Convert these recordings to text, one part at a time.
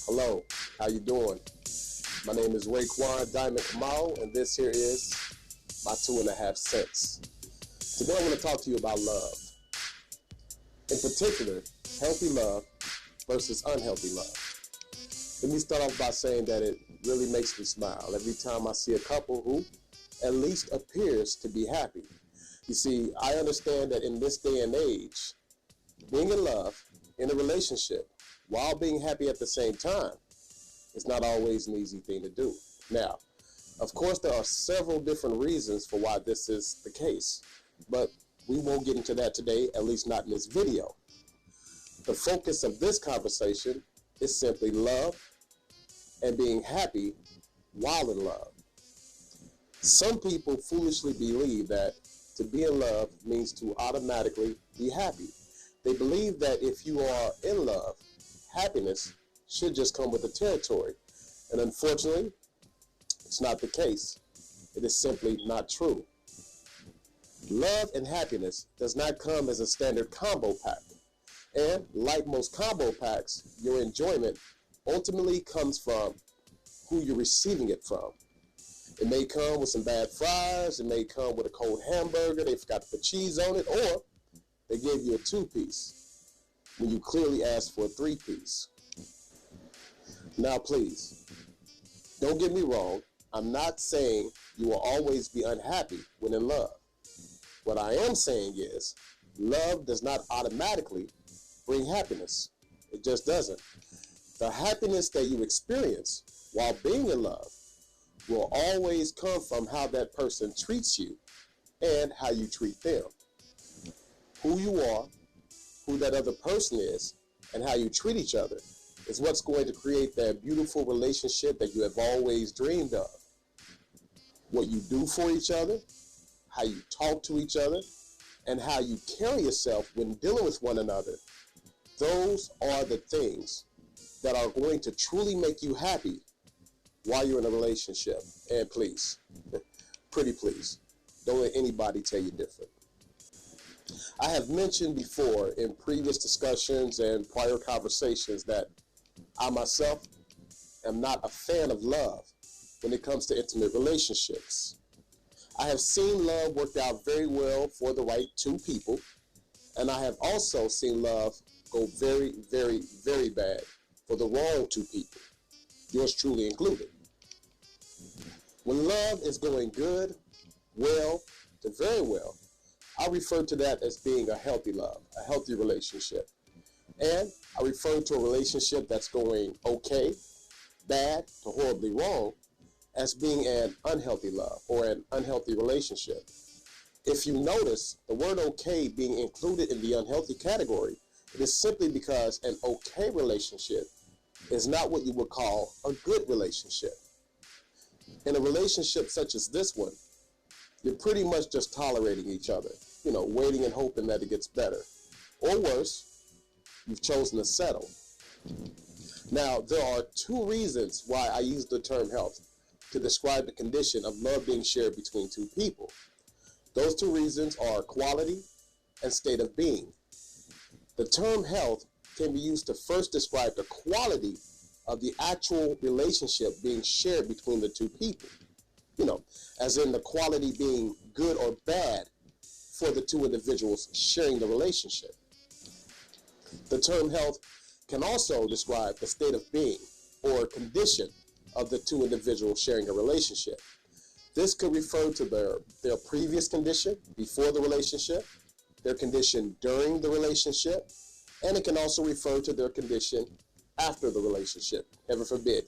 Hello, how you doing? My name is RAYQUAN Diamond KAMAU, and this here is my 2.5 cents. Today I want to talk to you about love. In particular, healthy love versus unhealthy love. Let me start off by saying that it really makes me smile every time I see a couple who at least appears to be happy. You see, I understand that in this day and age, being in love, in a relationship, while being happy at the same time, is not always an easy thing to do. Now, of course, there are several different reasons for why this is the case, but we won't get into that today, at least not in this video. The focus of this conversation is simply love and being happy while in love. Some people foolishly believe that to be in love means to automatically be happy. They believe that if you are in love, happiness should just come with the territory. And unfortunately, it's not the case. It is simply not true. Love and happiness does not come as a standard combo pack. And like most combo packs, your enjoyment ultimately comes from who you're receiving it from. It may come with some bad fries, it may come with a cold hamburger, they forgot to put cheese on it, or they gave you a 2-piece when you clearly asked for a 3-piece. Now please, don't get me wrong, I'm not saying you will always be unhappy when in love. What I am saying is, love does not automatically bring happiness. It just doesn't. The happiness that you experience while being in love will always come from how that person treats you and how you treat them. Who you are, who that other person is, and how you treat each other is what's going to create that beautiful relationship that you have always dreamed of. What you do for each other, how you talk to each other, and how you carry yourself when dealing with one another, those are the things that are going to truly make you happy while you're in a relationship. And please, pretty please, don't let anybody tell you different. I have mentioned before in previous discussions and prior conversations that I myself am not a fan of love when it comes to intimate relationships. I have seen love work out very well for the right two people, and I have also seen love go very, very, very bad for the wrong two people, yours truly included. When love is going good, well, to very well, I refer to that as being a healthy love, a healthy relationship. And I refer to a relationship that's going okay, bad, to horribly wrong, as being an unhealthy love or an unhealthy relationship. If you notice the word okay being included in the unhealthy category, it is simply because an okay relationship is not what you would call a good relationship. In a relationship such as this one, you're pretty much just tolerating each other, waiting and hoping that it gets better. Or worse, you've chosen to settle. Now, there are 2 reasons why I use the term health to describe the condition of love being shared between 2 people. Those 2 reasons are quality and state of being. The term health can be used to first describe the quality of the actual relationship being shared between the 2 people. As in the quality being good or bad for the 2 individuals sharing the relationship. The term health can also describe the state of being or condition of the 2 individuals sharing a relationship. This could refer to their previous condition before the relationship, their condition during the relationship, and it can also refer to their condition after the relationship. Heaven forbid,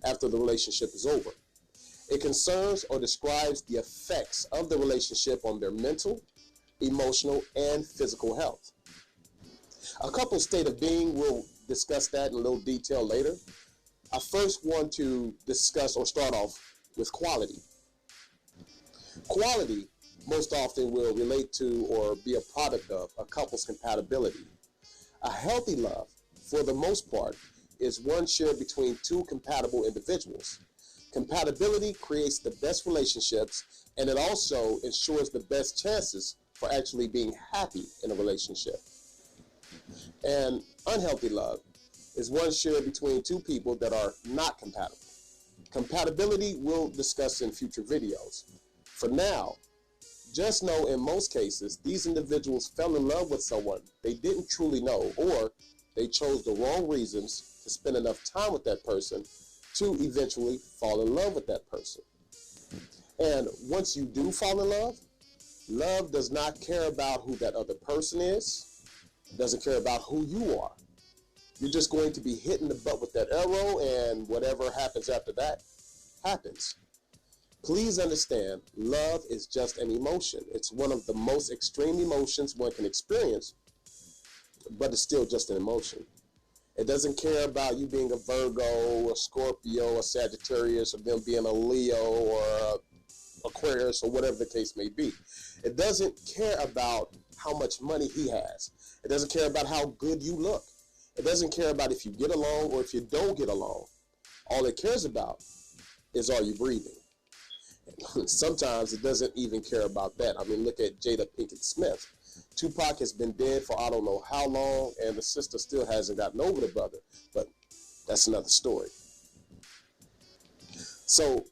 after the relationship is over. It concerns or describes the effects of the relationship on their mental, emotional, and physical health. A couple's state of being, we'll discuss that in a little detail later. I first want to discuss or start off with quality. Quality most often will relate to or be a product of a couple's compatibility. A healthy love, for the most part, is one shared between 2 compatible individuals. Compatibility creates the best relationships, and it also ensures the best chances for actually being happy in a relationship. And unhealthy love is one shared between two people that are not compatible. Compatibility we'll discuss in future videos. For now, just know in most cases, these individuals fell in love with someone they didn't truly know, or they chose the wrong reasons to spend enough time with that person to eventually fall in love with that person. And once you do fall in love, love does not care about who that other person is, doesn't care about who you are. You're just going to be hit in the butt with that arrow, and whatever happens after that happens. Please understand, love is just an emotion. It's one of the most extreme emotions one can experience, but it's still just an emotion. It doesn't care about you being a Virgo, a Scorpio, a Sagittarius, or them being a Leo or a Aquarius, or whatever the case may be. It doesn't care about how much money he has. It doesn't care about how good you look. It doesn't care about if you get along or if you don't get along. All it cares about is, are you breathing? Sometimes it doesn't even care about that. I mean, look at Jada Pinkett Smith. Tupac has been dead for I don't know how long, and the sister still hasn't gotten over the brother. But that's another story. So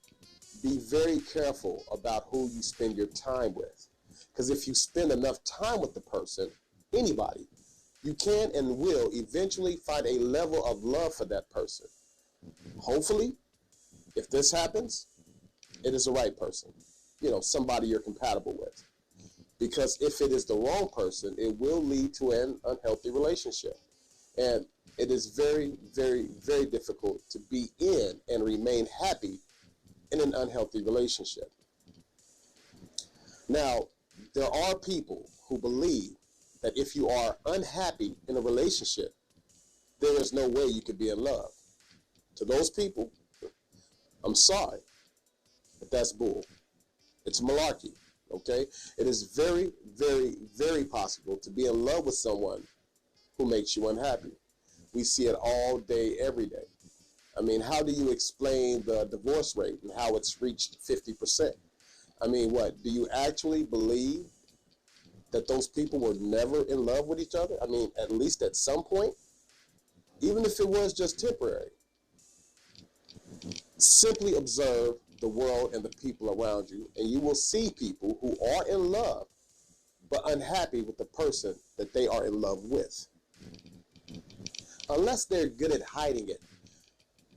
be very careful about who you spend your time with. Because if you spend enough time with the person, anybody, you can and will eventually find a level of love for that person. Hopefully, if this happens, it is the right person. You know, somebody you're compatible with. Because if it is the wrong person, it will lead to an unhealthy relationship. And it is very, very, very difficult to be in and remain happy in an unhealthy relationship. Now, there are people who believe that if you are unhappy in a relationship, there is no way you could be in love. To those people, I'm sorry, but that's bull. It's malarkey, okay? It is very, very, very possible to be in love with someone who makes you unhappy. We see it all day, every day. I mean, how do you explain the divorce rate and how it's reached 50%? I mean, what, do you actually believe that those people were never in love with each other? I mean, at least at some point, even if it was just temporary. Simply observe the world and the people around you, and you will see people who are in love but unhappy with the person that they are in love with. Unless they're good at hiding it.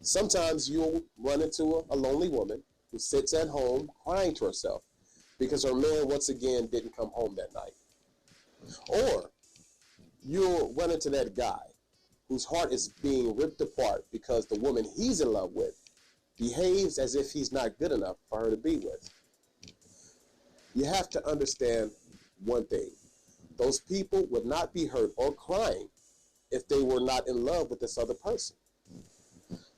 Sometimes you'll run into a lonely woman who sits at home crying to herself because her man once again didn't come home that night. Or you'll run into that guy whose heart is being ripped apart because the woman he's in love with behaves as if he's not good enough for her to be with. You have to understand one thing. Those people would not be hurt or crying if they were not in love with this other person.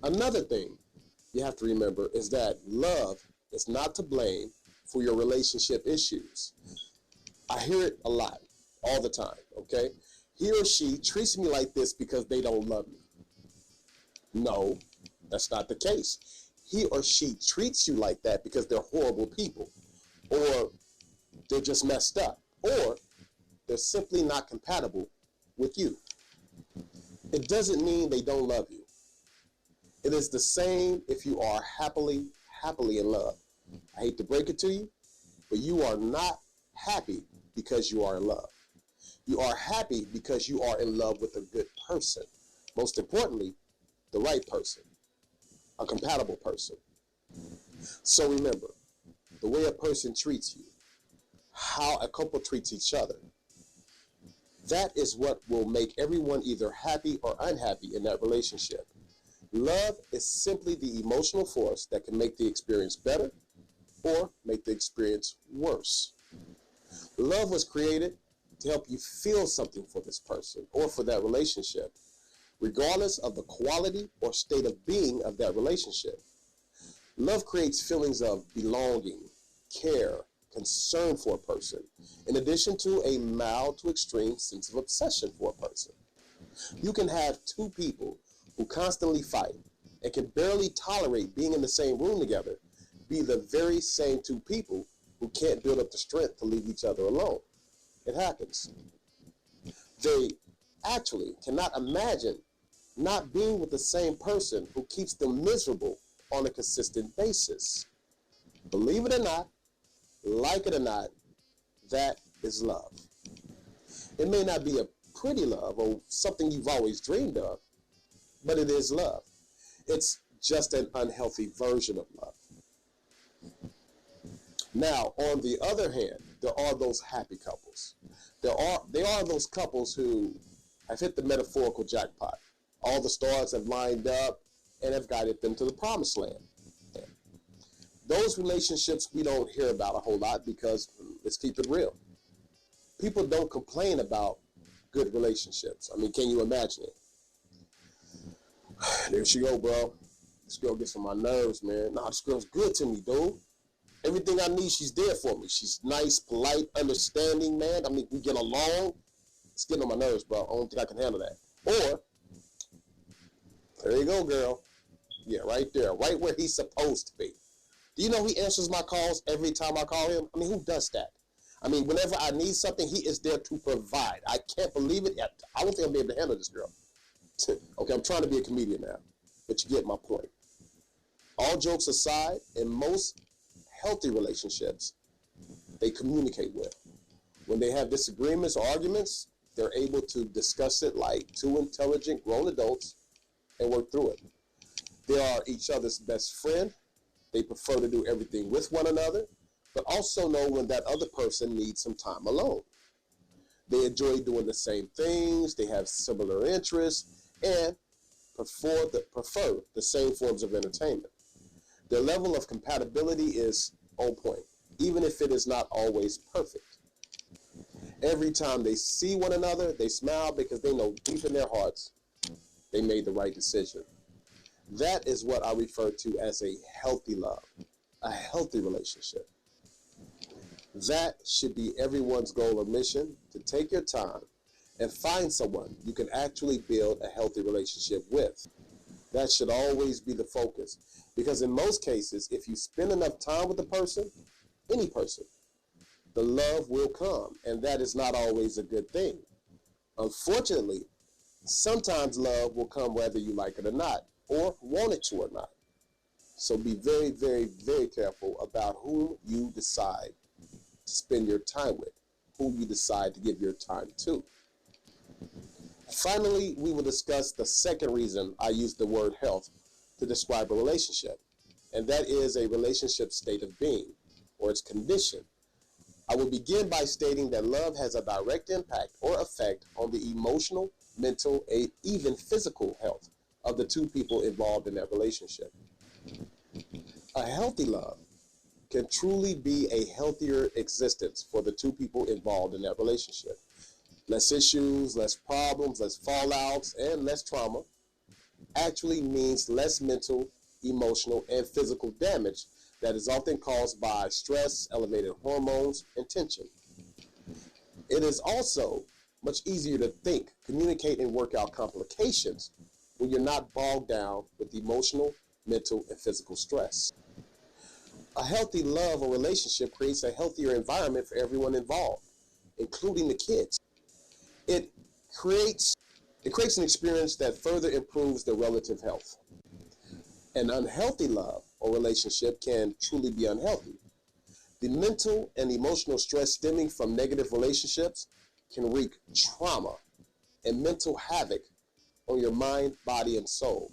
Another thing you have to remember is that love is not to blame for your relationship issues. I hear it a lot, all the time, okay? He or she treats me like this because they don't love me. No, that's not the case. He or she treats you like that because they're horrible people, or they're just messed up, or they're simply not compatible with you. It doesn't mean they don't love you. It is the same if you are happily in love. I hate to break it to you, but you are not happy because you are in love. You are happy because you are in love with a good person. Most importantly, the right person, a compatible person. So remember, the way a person treats you, how a couple treats each other, that is what will make everyone either happy or unhappy in that relationship. Love is simply the emotional force that can make the experience better or make the experience worse. Love was created to help you feel something for this person or for that relationship, regardless of the quality or state of being of that relationship. Love creates feelings of belonging, care, concern for a person, in addition to a mild to extreme sense of obsession for a person. You can have two people who constantly fight and can barely tolerate being in the same room together be the very same two people who can't build up the strength to leave each other alone. It happens. They actually cannot imagine not being with the same person who keeps them miserable on a consistent basis. Believe it or not, like it or not, that is love. It may not be a pretty love or something you've always dreamed of, but it is love. It's just an unhealthy version of love. Now, on the other hand, there are those happy couples. There are those couples who have hit the metaphorical jackpot. All the stars have lined up and have guided them to the promised land. Those relationships we don't hear about a whole lot because, let's keep it real, people don't complain about good relationships. I mean, can you imagine it? There she go, bro. This girl gets on my nerves, man. Nah, this girl's good to me, dude. Everything I need, she's there for me. She's nice, polite, understanding, man. I mean, we get along. It's getting on my nerves, bro. I don't think I can handle that. Or, there you go, girl. Yeah, right there. Right where he's supposed to be. Do you know he answers my calls every time I call him? I mean, who does that? I mean, whenever I need something, he is there to provide. I can't believe it. I don't think I'll be able to handle this girl. Okay, I'm trying to be a comedian now, but you get my point. All jokes aside, in most healthy relationships, they communicate well. When they have disagreements or arguments, they're able to discuss it like two intelligent grown adults and work through it. They are each other's best friend. They prefer to do everything with one another, but also know when that other person needs some time alone. They enjoy doing the same things, they have similar interests, and prefer the same forms of entertainment. Their level of compatibility is on point, even if it is not always perfect. Every time they see one another, they smile because they know deep in their hearts they made the right decision. That is what I refer to as a healthy love, a healthy relationship. That should be everyone's goal or mission, to take your time and find someone you can actually build a healthy relationship with. That should always be the focus, because in most cases, if you spend enough time with the person, any person, the love will come, and that is not always a good thing. Unfortunately, sometimes love will come whether you like it or not, or want it to or not. So be very, very, very careful about whom you decide to spend your time with, who you decide to give your time to. Finally, we will discuss the second reason I use the word health to describe a relationship, and that is a relationship state of being, or its condition. I will begin by stating that love has a direct impact or effect on the emotional, mental, and even physical health of the two people involved in that relationship. A healthy love can truly be a healthier existence for the two people involved in that relationship. Less issues, less problems, less fallouts, and less trauma actually means less mental, emotional, and physical damage that is often caused by stress, elevated hormones, and tension. It is also much easier to think, communicate, and work out complications when you're not bogged down with emotional, mental, and physical stress. A healthy love or relationship creates a healthier environment for everyone involved, including the kids. It creates an experience that further improves their relative health. An unhealthy love or relationship can truly be unhealthy. The mental and emotional stress stemming from negative relationships can wreak trauma and mental havoc on your mind, body, and soul.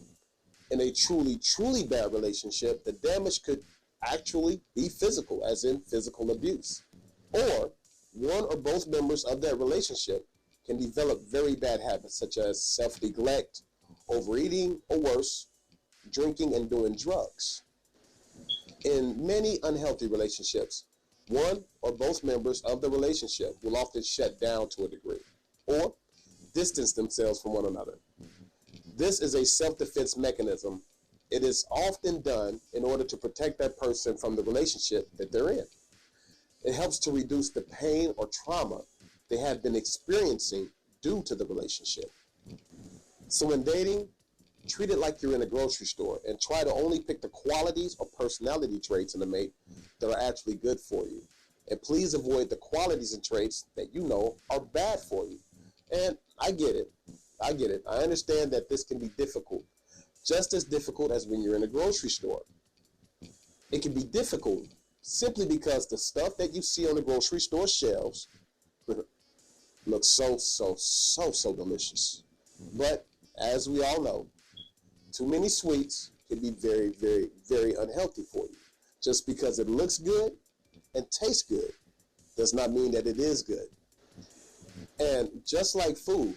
In a truly, truly bad relationship, the damage could actually be physical, as in physical abuse. Or one or both members of that relationship can develop very bad habits such as self-neglect, overeating, or worse, drinking and doing drugs. In many unhealthy relationships, one or both members of the relationship will often shut down to a degree or distance themselves from one another. This is a self-defense mechanism. It is often done in order to protect that person from the relationship that they're in. It helps to reduce the pain or trauma they have been experiencing due to the relationship. So when dating, treat it like you're in a grocery store and try to only pick the qualities or personality traits in a mate that are actually good for you. And please avoid the qualities and traits that you know are bad for you. And I get it. I get it. I understand that this can be difficult, just as difficult as when you're in a grocery store. It can be difficult simply because the stuff that you see on the grocery store shelves looks so delicious. But as we all know, too many sweets can be very unhealthy for you. Just because it looks good and tastes good does not mean that it is good. And just like food,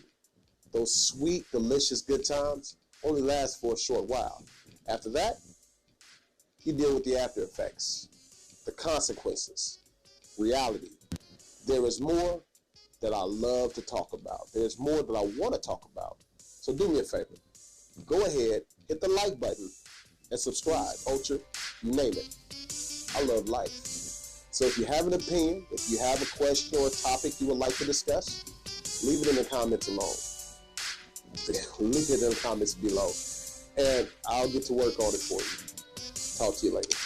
those sweet, delicious good times only last for a short while. After that, you deal with the after effects, the consequences, reality. There is more that I love to talk about. There's more that I want to talk about. So do me a favor. Go ahead, hit the like button, and subscribe. Ultra, you name it. I love life. So if you have an opinion, if you have a question or a topic you would like to discuss, leave it in the comments below. Leave it in the comments below, and I'll get to work on it for you. Talk to you later.